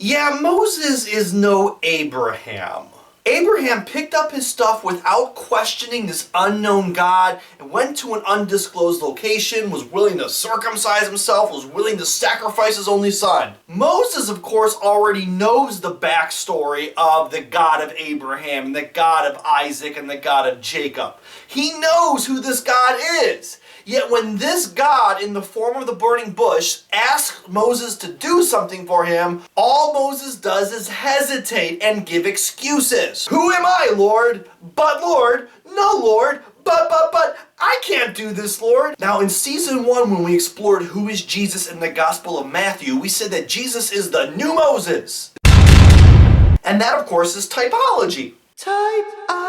Yeah, Moses is no Abraham. Abraham picked up his stuff without questioning this unknown God and went to an undisclosed location, was willing to circumcise himself, was willing to sacrifice his only son. Moses, of course, already knows the backstory of the God of Abraham, and the God of Isaac, and the God of Jacob. He knows who this God is. Yet when this God, in the form of the burning bush, asks Moses to do something for him, all Moses does is hesitate and give excuses. Who am I, Lord? But Lord, no Lord, but, I can't do this, Lord. Now in season 1, when we explored who is Jesus in the Gospel of Matthew, we said that Jesus is the new Moses. And that, of course, is typology. Typology.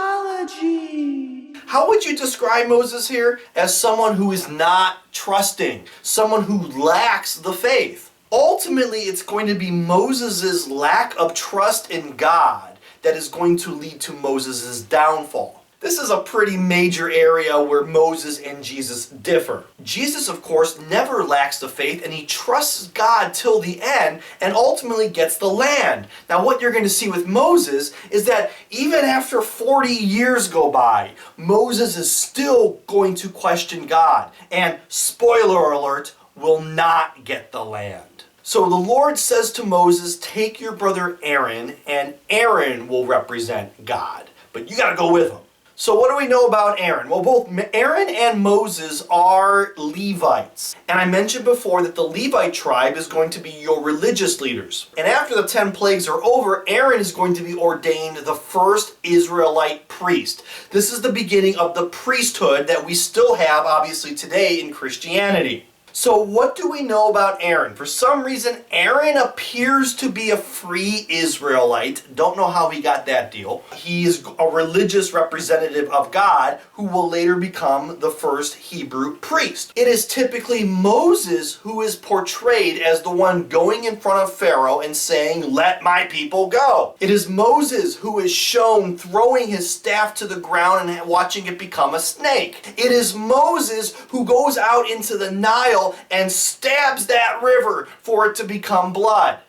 How would you describe Moses here? As someone who is not trusting, someone who lacks the faith. Ultimately, it's going to be Moses' lack of trust in God that is going to lead to Moses' downfall. This is a pretty major area where Moses and Jesus differ. Jesus, of course, never lacks the faith, and he trusts God till the end and ultimately gets the land. Now, what you're going to see with Moses is that even after 40 years go by, Moses is still going to question God, and spoiler alert, will not get the land. So the Lord says to Moses, take your brother Aaron, and Aaron will represent God, but you got to go with him. So what do we know about Aaron? Well, both Aaron and Moses are Levites. And I mentioned before that the Levite tribe is going to be your religious leaders. And after the 10 plagues are over, Aaron is going to be ordained the first Israelite priest. This is the beginning of the priesthood that we still have, obviously, today in Christianity. So what do we know about Aaron? For some reason, Aaron appears to be a free Israelite. Don't know how he got that deal. He's a religious representative of God who will later become the first Hebrew priest. It is typically Moses who is portrayed as the one going in front of Pharaoh and saying, let my people go. It is Moses who is shown throwing his staff to the ground and watching it become a snake. It is Moses who goes out into the Nile and stabs that river for it to become blood.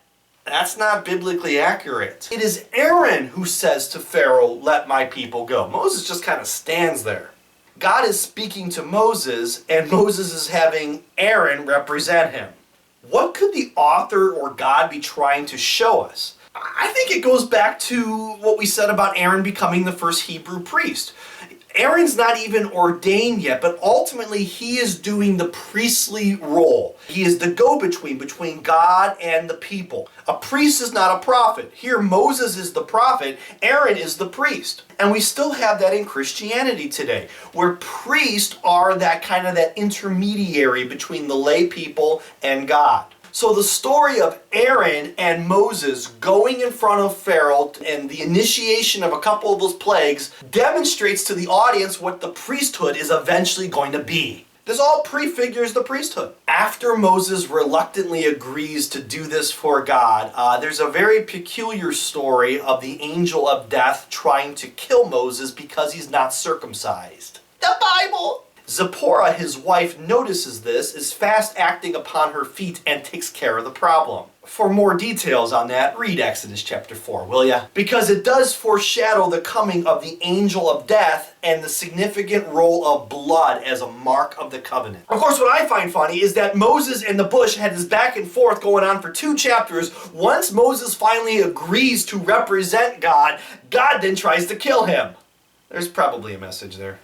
That's not biblically accurate. It is Aaron who says to Pharaoh, let my people go. Moses just kind of stands there. God is speaking to Moses, and Moses is having Aaron represent him. What could the author or God be trying to show us? I think it goes back to what we said about Aaron becoming the first Hebrew priest. Aaron's not even ordained yet, but ultimately he is doing the priestly role. He is the go-between between God and the people. A priest is not a prophet. Here Moses is the prophet, Aaron is the priest. And we still have that in Christianity today, where priests are that kind of that intermediary between the lay people and God. So the story of Aaron and Moses going in front of Pharaoh and the initiation of a couple of those plagues demonstrates to the audience what the priesthood is eventually going to be. This all prefigures the priesthood. After Moses reluctantly agrees to do this for God, there's a very peculiar story of the angel of death trying to kill Moses because he's not circumcised. The Bible! Zipporah, his wife, notices this, is fast acting upon her feet, and takes care of the problem. For more details on that, read Exodus chapter 4, will ya? Because it does foreshadow the coming of the angel of death and the significant role of blood as a mark of the covenant. Of course, what I find funny is that Moses and the bush had this back and forth going on for 2 chapters. Once Moses finally agrees to represent God, God then tries to kill him. There's probably a message there.